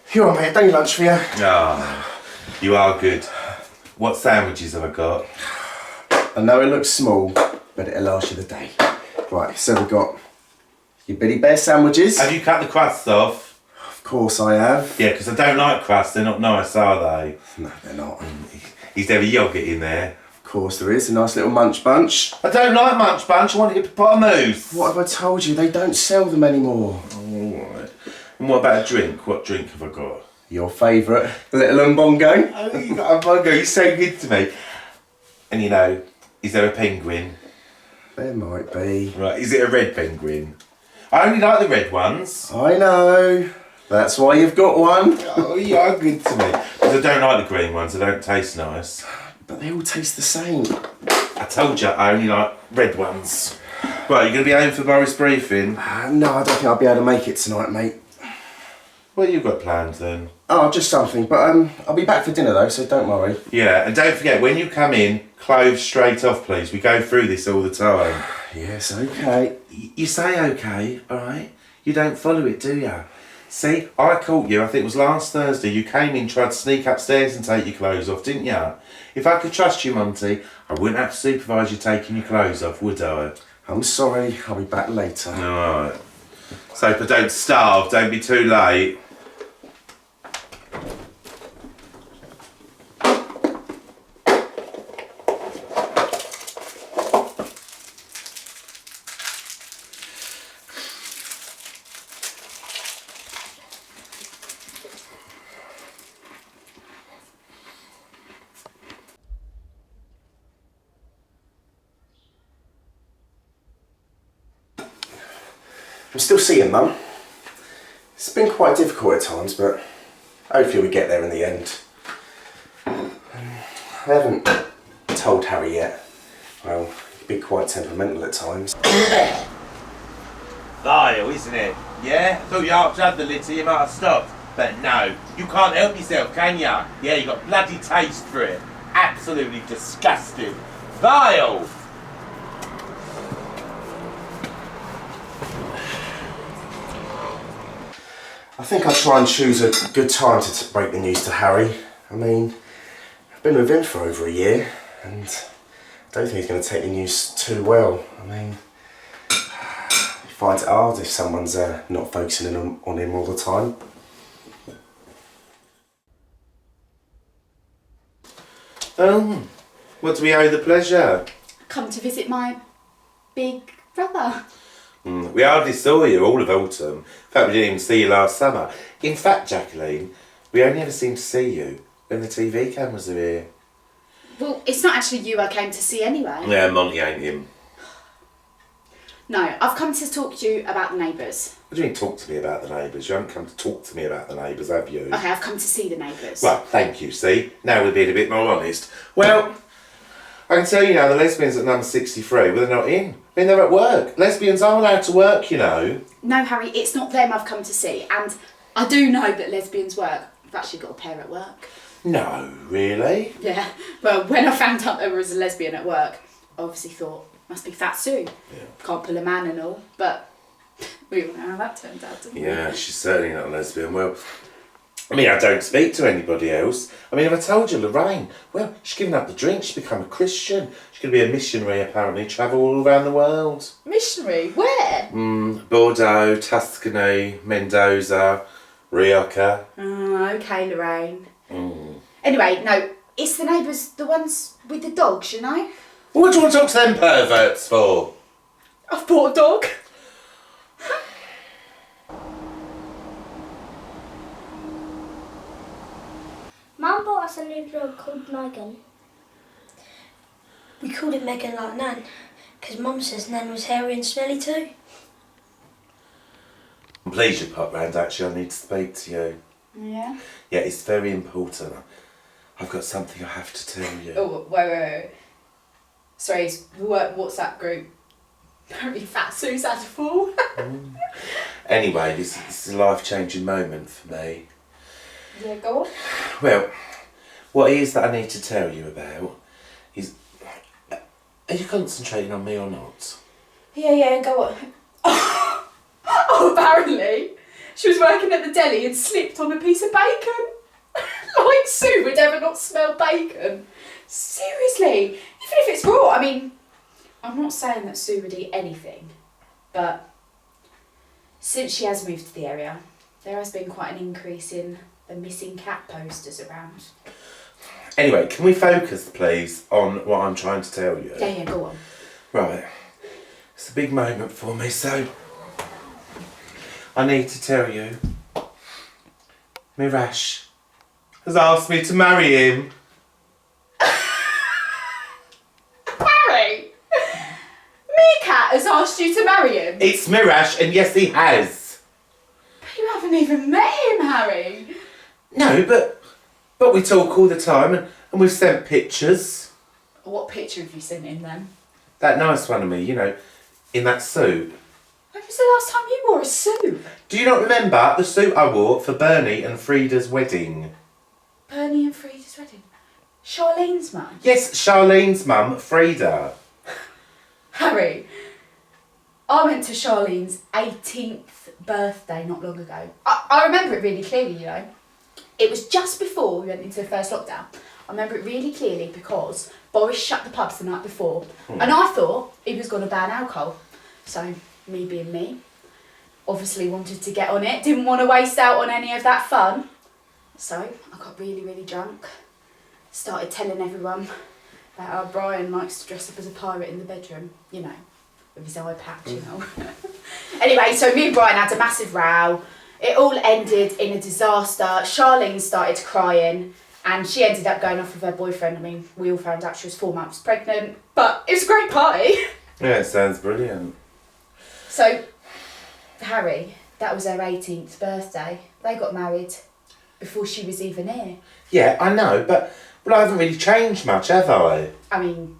Here on, mate. Done your lunch for you. Ah, you are good. What sandwiches have I got? I know it looks small, but it'll last you the day. Right, so we've got your Billy Bear sandwiches. Have you cut the crusts off? Of course I have. Yeah, because I don't like crusts. They're not nice, are they? No, they're not. Is there a yoghurt in there? Of course there is. A nice little munch bunch. I don't like munch bunch. I want hippopotamus. What have I told you? They don't sell them anymore. Alright. And what about a drink? What drink have I got? Your favourite, little umbongo. Oh, you got a bungo. You're so good to me. And you know, is there a penguin? There might be. Right, is it a red penguin? I only like the red ones. I know. That's why you've got one. Oh, you are good to me. Because I don't like the green ones. They don't taste nice. But they all taste the same. I told you, I only like red ones. Right, you going to be home for Boris briefing? No, I don't think I'll be able to make it tonight, mate. What you got planned then? Oh, just something. But I'll be back for dinner though, so don't worry. Yeah, and don't forget, when you come in, clothes straight off, please. We go through this all the time. Yes, okay. You say okay, alright? You don't follow it, do you? See, I caught you, I think it was last Thursday, you came in, tried to sneak upstairs and take your clothes off, didn't you? If I could trust you, Monty, I wouldn't have to supervise you taking your clothes off, would I? I'm sorry, I'll be back later. Alright. So, but don't starve, don't be too late. I'm still seeing Mum. It's been quite difficult at times, but hopefully we get there in the end. I haven't told Harry yet. Well, he can be quite temperamental at times. Vile, isn't it? Yeah? Thought you after had the litter, you might have stopped. But no, you can't help yourself, can ya? Yeah, you got bloody taste for it. Absolutely disgusting. Vile! I think I'll try and choose a good time to break the news to Harry. I mean, I've been with him for over a year, and I don't think he's going to take the news too well. I mean, he finds it hard if someone's not focusing on him all the time. What do we owe the pleasure? Come to visit my big brother. We hardly saw you all of autumn. In fact, we didn't even see you last summer. In fact, Jacqueline, we only ever seem to see you when the TV cameras are here. Well, it's not actually you I came to see anyway. Yeah, Monty ain't him. No, I've come to talk to you about the neighbours. What do you mean talk to me about the neighbours? You haven't come to talk to me about the neighbours, have you? Okay, I've come to see the neighbours. Well, thank you, see? Now we're being a bit more honest. Well, I can tell you now, the lesbians at number 63, well, they're not in. I mean, they're at work. Lesbians are allowed to work, you know. No, Harry, it's not them I've come to see. And I do know that lesbians work. I've actually got a pair at work. No, really? Yeah. Well, when I found out there was a lesbian at work, I obviously thought, must be Fat Sue. Yeah. Can't pull a man and all. But we all know how that turned out, didn't we? Yeah, she's certainly not a lesbian. Well, I mean, I don't speak to anybody else. I mean, have I told you, Lorraine? Well, she's given up the drink. She's become a Christian. She's going to be a missionary, apparently, travel all around the world. Missionary? Where? Bordeaux, Tuscany, Mendoza, Rioja. Oh, okay, Lorraine. Anyway, no, it's the neighbours, the ones with the dogs, you know? What do you want to talk to them perverts for? I've bought a dog. Mum bought us a new dog called Megan. We called it Megan like Nan, because Mum says Nan was hairy and smelly too. Please, you pop round, actually, I need to speak to you. Yeah? Yeah, it's very important. I've got something I have to tell you. Oh, wait. Sorry, it's work WhatsApp group. Apparently Fat Sue's had a fall. Anyway, this is a life-changing moment for me. Yeah, go on. Well, what it is that I need to tell you about is... Are you concentrating on me or not? Yeah, go on. Oh, apparently. She was working at the deli and slipped on a piece of bacon. Like Sue would ever not smell bacon. Seriously, even if it's raw. I mean, I'm not saying that Sue would eat anything, but since she has moved to the area, there has been quite an increase in the missing cat posters around. Anyway, can we focus, please, on what I'm trying to tell you? Yeah, go on. Right. It's a big moment for me, so I need to tell you. Mirash has asked me to marry him. Harry! Meerkat has asked you to marry him? It's Mirash, and yes, he has. But you haven't even met him, Harry. No, but we talk all the time, and we've sent pictures. What picture have you sent him then? That nice one of me, you know, in that suit. When was the last time you wore a suit? Do you not remember the suit I wore for Bernie and Frida's wedding? Bernie and Frida's wedding? Charlene's mum? Yes, Charlene's mum, Frida. Harry, I went to Charlene's 18th birthday not long ago. I remember it really clearly, you know. It was just before we went into the first lockdown. I remember it really clearly because Boris shut the pubs the night before and I thought he was going to ban alcohol. So, me being me, obviously wanted to get on it, didn't want to waste out on any of that fun. So, I got really, really drunk, started telling everyone about how Brian likes to dress up as a pirate in the bedroom, you know, with his eye patch, you know. Anyway, so me and Brian had a massive row. It all ended in a disaster. Charlene started crying and she ended up going off with her boyfriend. I mean, we all found out she was 4 months pregnant, but it was a great party. Yeah, it sounds brilliant. So, Harry, that was her 18th birthday. They got married before she was even here. Yeah, I know, but I haven't really changed much, have I? I mean,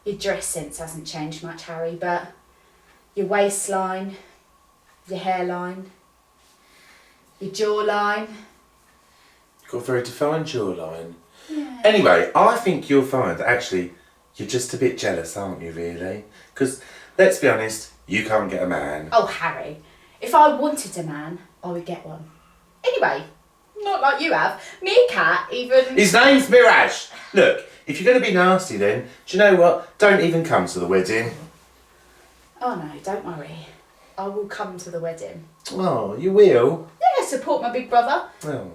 your dress sense hasn't changed much, Harry, but your waistline, your hairline, your jawline. Got a very defined jawline. Yeah. Anyway, I think you'll find that actually you're just a bit jealous, aren't you, really? Because, let's be honest, you can't get a man. Oh, Harry, if I wanted a man, I would get one. Anyway, not like you have. Meerkat even... His name's Mirage. Look, if you're going to be nasty then, do you know what? Don't even come to the wedding. Oh no, don't worry. I will come to the wedding. Oh, you will? Yeah, support my big brother. Oh.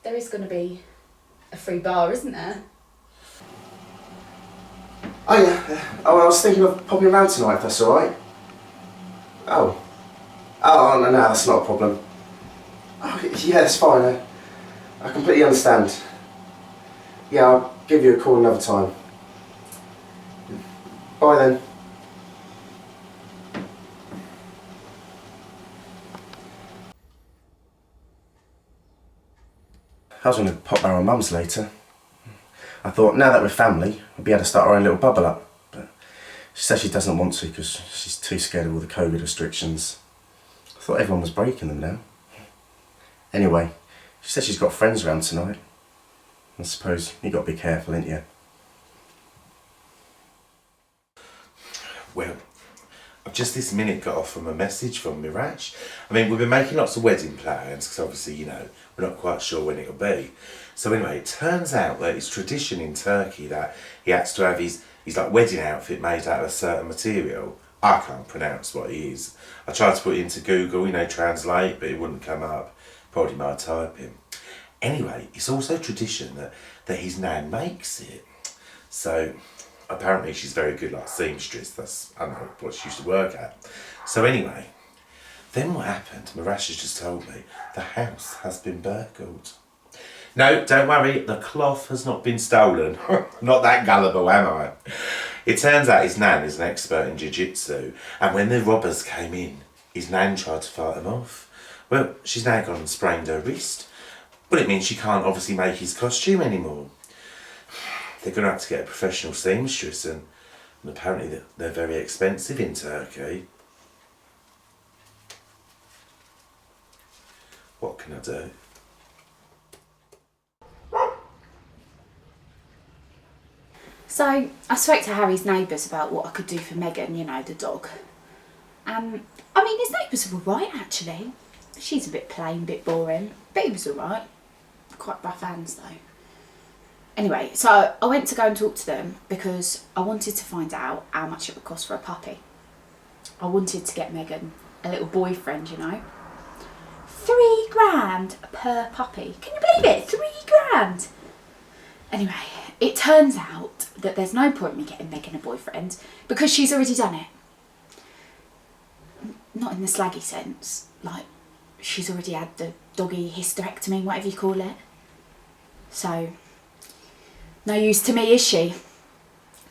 There is going to be a free bar, isn't there? Oh yeah. Oh, I was thinking of popping around tonight if that's alright. Oh. Oh, no, that's not a problem. Oh, yeah, it's fine. I completely understand. Yeah, I'll give you a call another time. Bye then. I was going to pop round my mum's later. I thought now that we're family, we'll be able to start our own little bubble up. But she says she doesn't want to because she's too scared of all the COVID restrictions. I thought everyone was breaking them now. Anyway, she says she's got friends around tonight. I suppose you got to be careful, ain't you? Well, I've just this minute got off from a message from Mirage. I mean, we've been making lots of wedding plans because obviously, you know, we're not quite sure when it'll be. So anyway, it turns out that it's tradition in Turkey that he has to have his like wedding outfit made out of a certain material. I can't pronounce what it is. I tried to put it into Google, you know, translate, but it wouldn't come up. Probably my typing. Anyway, it's also tradition that his nan makes it. So apparently she's very good, like seamstress. That's, I don't know, what she used to work at. So anyway, then what happened? Mirash has just told me the house has been burgled. No, don't worry, the cloth has not been stolen. Not that gullible, am I? It turns out his nan is an expert in jiu-jitsu, and when the robbers came in, his nan tried to fight them off. Well, she's now gone and sprained her wrist, but it means she can't obviously make his costume anymore. They're going to have to get a professional seamstress, and apparently they're very expensive in Turkey. What can I do? So, I spoke to Harry's neighbours about what I could do for Megan, you know, the dog. I mean, his neighbours are all right, actually. She's a bit plain, a bit boring, but he was alright. Quite rough hands though. Anyway, so I went to go and talk to them because I wanted to find out how much it would cost for a puppy. I wanted to get Megan a little boyfriend, you know. £3 per puppy. Can you believe it? £3. Anyway, it turns out that there's no point in me getting Megan a boyfriend because she's already done it. Not in the slaggy sense, like she's already had the doggy hysterectomy, whatever you call it. So, no use to me, is she?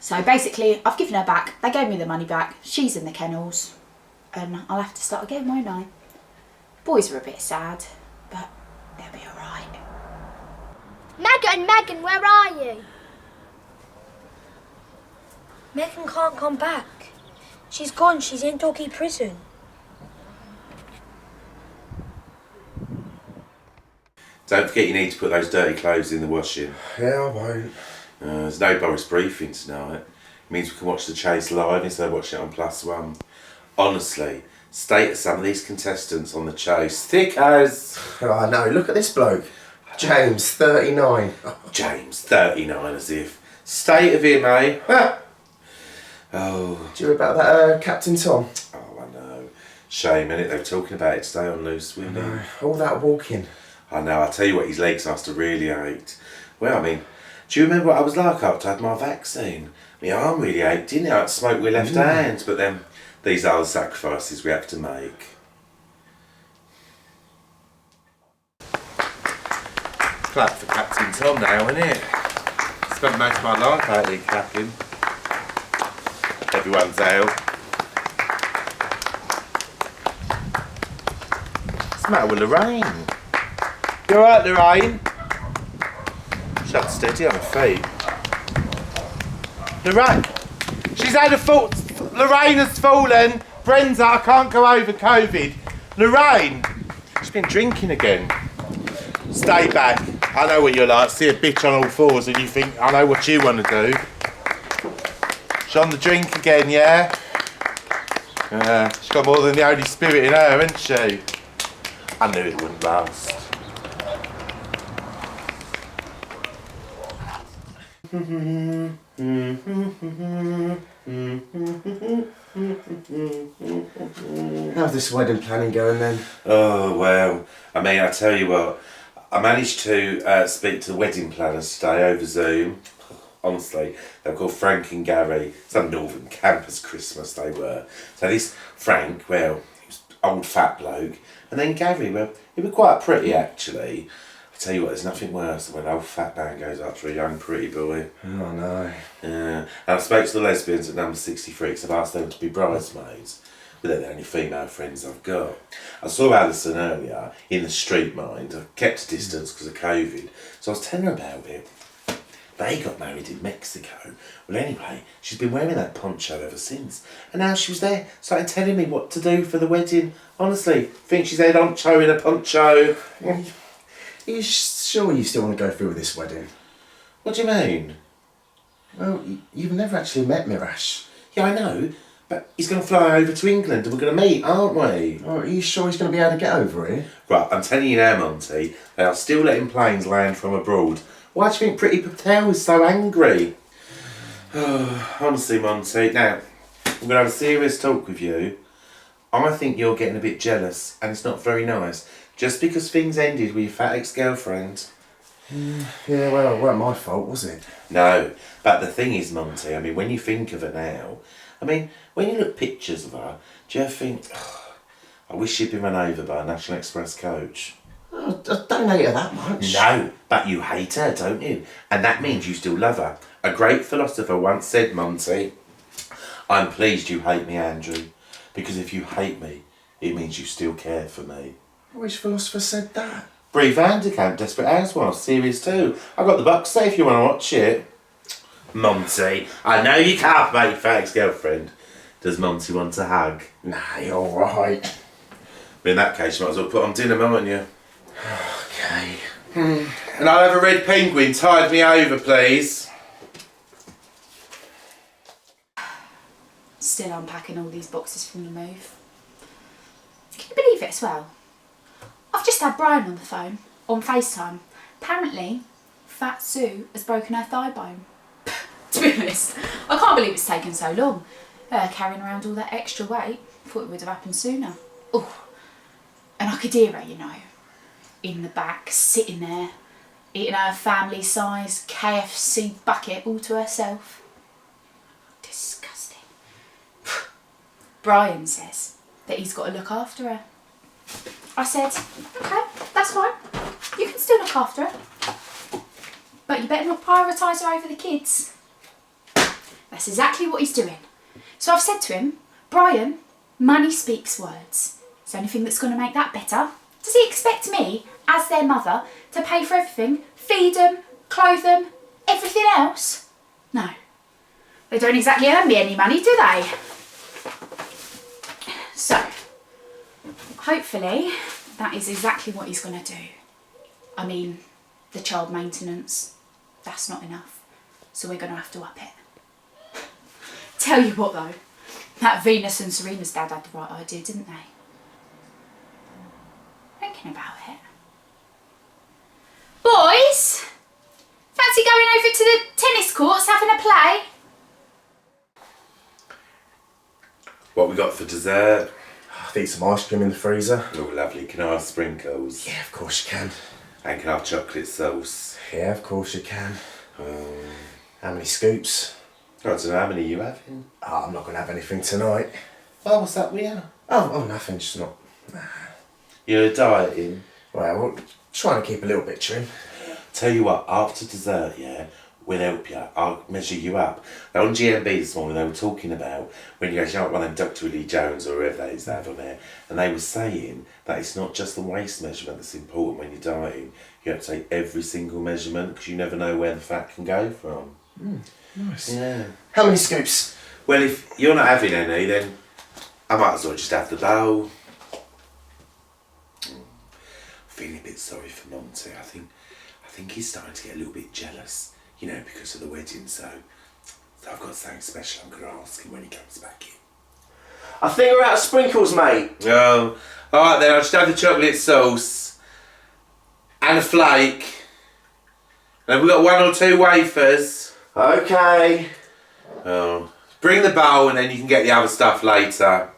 So basically, I've given her back. They gave me the money back. She's in the kennels. And I'll have to start again, won't I? Boys are a bit sad, but they'll be alright. Megan, where are you? Megan can't come back. She's gone. She's in doggy prison. Don't forget you need to put those dirty clothes in the washing. Yeah, I won't. There's no Boris briefing tonight. It means we can watch the chase live instead of watching it on +1. Honestly, state of some of these contestants on the chase. Thick as... Oh, I know, look at this bloke. James, 39. James, 39 as if. State of him, eh? Ha! Oh. Do you hear about that Captain Tom? Oh, I know. Shame, innit? They were talking about it today on Loose Women. No, all that walking. I know, I'll tell you what, his legs must have really ached. Well, I mean, do you remember what I was like after I had my vaccine? My arm really ached, didn't it? I had to smoke with left hand, but then these are the sacrifices we have to make. Clap for Captain Tom now, innit? Spent most of my life out here clapping. Everyone's out. What's the matter with Lorraine? You alright, Lorraine? Shut steady on her feet. Lorraine! She's had a fall. Lorraine has fallen. Brenda, I can't go over COVID. Lorraine! She's been drinking again. Stay back. I know what you're like. See a bitch on all fours and you think, I know what you want to do. She's on the drink again, yeah? She's got more than the Holy Spirit in her, hasn't she? I knew it wouldn't last. How's this wedding planning going then? Oh, well, I mean, I tell you what, I managed to speak to the wedding planners today over Zoom. Honestly, they're called Frank and Gary. Some Northern Campus Christmas they were. So this Frank, well, he was an old fat bloke. And then Gary, well, he was quite pretty actually. I tell you what, there's nothing worse than when an old fat man goes up to a young pretty boy. Oh no. Yeah. And I spoke to the lesbians at number 63 because I've asked them to be bridesmaids. But they're the only female friends I've got. I saw Alison earlier in the street mind. I kept a distance because of COVID. So I was telling her about it. They got married in Mexico. Well, anyway, she's been wearing that poncho ever since. And now she was there, started telling me what to do for the wedding. Honestly, think she's head honcho in a poncho. Are you sure you still want to go through with this wedding? What do you mean? Well, you've never actually met Mirash. Yeah, I know, but he's going to fly over to England and we're going to meet, aren't we? Oh, are you sure he's going to be able to get over here? Right, I'm telling you now, Monty, they are still letting planes land from abroad. Why do you think Pretty Patel is so angry? Honestly, Monty, now, I'm going to have a serious talk with you. I think you're getting a bit jealous and it's not very nice. Just because things ended with your fat ex-girlfriend. Yeah, well, it weren't my fault, was it? No, but the thing is, Monty, I mean, when you think of her now, I mean, when you look at pictures of her, do you ever think, I wish she'd been run over by a National Express coach? Oh, I don't hate her that much. No, but you hate her, don't you? And that means you still love her. A great philosopher once said, Monty, I'm pleased you hate me, Andrew, because if you hate me, it means you still care for me. Which philosopher said that? Brie Vanderkamp, Desperate Housewives, Series 2. I got the box set if you want to watch it. Monty, I know you can't make your fat ex-girlfriend. Does Monty want a hug? Nah, you're alright. But in that case, you might as well put on dinner, mightn't you? Okay. And I'll have a red penguin tide me over, please. Still unpacking all these boxes from the move. Can you believe it as well? I've just had Brian on the phone, on FaceTime. Apparently, Fat Sue has broken her thigh bone. To be honest, I can't believe it's taken so long. Carrying around all that extra weight. Thought it would have happened sooner. Oh, and I could hear her, you know, in the back, sitting there, eating her family-sized KFC bucket all to herself. Disgusting. Brian says that he's got to look after her. I said, okay, that's fine. You can still look after her. But you better not prioritise her over the kids. That's exactly what he's doing. So I've said to him, Brian, money speaks words. Is there anything that's going to make that better? Does he expect me, as their mother, to pay for everything? Feed them, clothe them, everything else? No. They don't exactly earn me any money, do they? So, hopefully, that is exactly what he's going to do. I mean, the child maintenance, that's not enough. So we're going to have to up it. Tell you what though, that Venus and Serena's dad had the right idea, didn't they? Thinking about it. Boys, fancy going over to the tennis courts having a play? What we got for dessert? I'll eat some ice cream in the freezer. Oh, lovely. Can I have sprinkles? Yeah, of course you can. And can I have chocolate sauce? Yeah, of course you can. How many scoops? I don't know how many you having. Oh, I'm not going to have anything tonight. Oh, what's that with you? Oh, nothing, just not. You're dieting? Well, we're trying to keep a little bit trim. Tell you what, after dessert, yeah, we'll help you. I'll measure you up. Now, on GMB this morning, they were talking about when you actually one of them Dr. Lee Jones or whoever that is they have on there, and they were saying that it's not just the waist measurement that's important when you're dieting. You have to take every single measurement because you never know where the fat can go from. Nice. Yeah. How many scoops? Well, if you're not having any, then I might as well just have the bowl. Feeling a bit sorry for Monty. I think he's starting to get a little bit jealous, you know, because of the wedding. So I've got something special I'm going to ask him when he comes back in. I think we're out of sprinkles, mate. Oh, all right then. I'll just have the chocolate sauce and a flake. And have we got 1 or 2 wafers? Okay. Oh, bring the bowl and then you can get the other stuff later.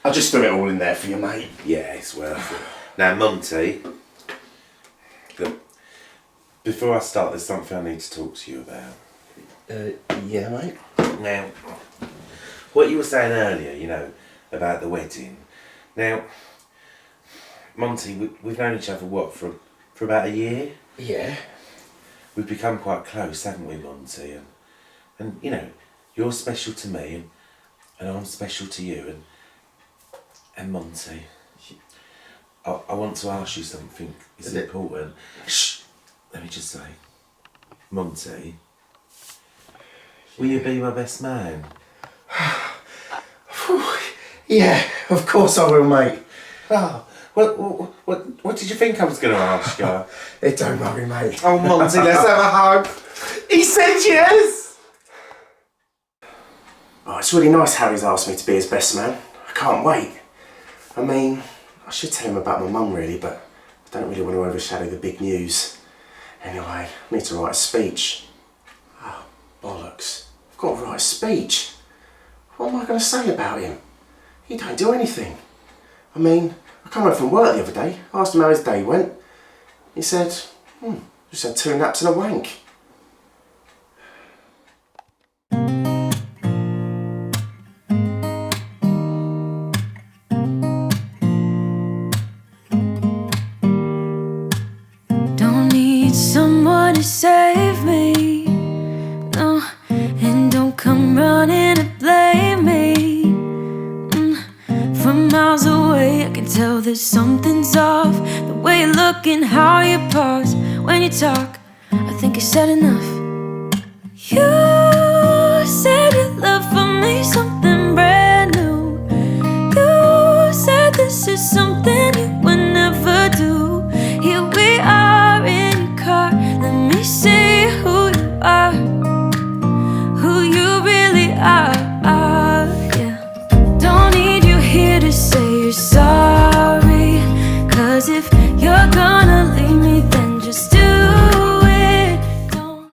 I'll just throw it all in there for you, mate. Yeah, it's worth it. Now, Monty, look, before I start, there's something I need to talk to you about. Yeah, mate. Now, what you were saying earlier, you know, about the wedding. Now, Monty, we've known each other, what, for about a year? Yeah. We've become quite close, haven't we, Monty? And you know, you're special to me, and I'm special to you, and Monty, I want to ask you something. It's important. Shh. Let me just say, Monty, will you be my best man? Yeah, of course I will, mate. Oh, what did you think I was going to ask you? It don't worry, mate. Oh, Monty, let's have a hug. He said yes. Oh, it's really nice Harry's asked me to be his best man. I can't wait. I mean, I should tell him about my mum really, but I don't really want to overshadow the big news. Anyway, I need to write a speech. Oh, bollocks. I've got to write a speech. What am I going to say about him? He don't do anything. I mean, I come home from work the other day, asked him how his day went. He said, just had 2 naps and a wank. Don't need someone to save me, no, and don't come running to blame me. From miles away I can tell that something's off. The way you look and how you pause when you talk, I think I said enough. You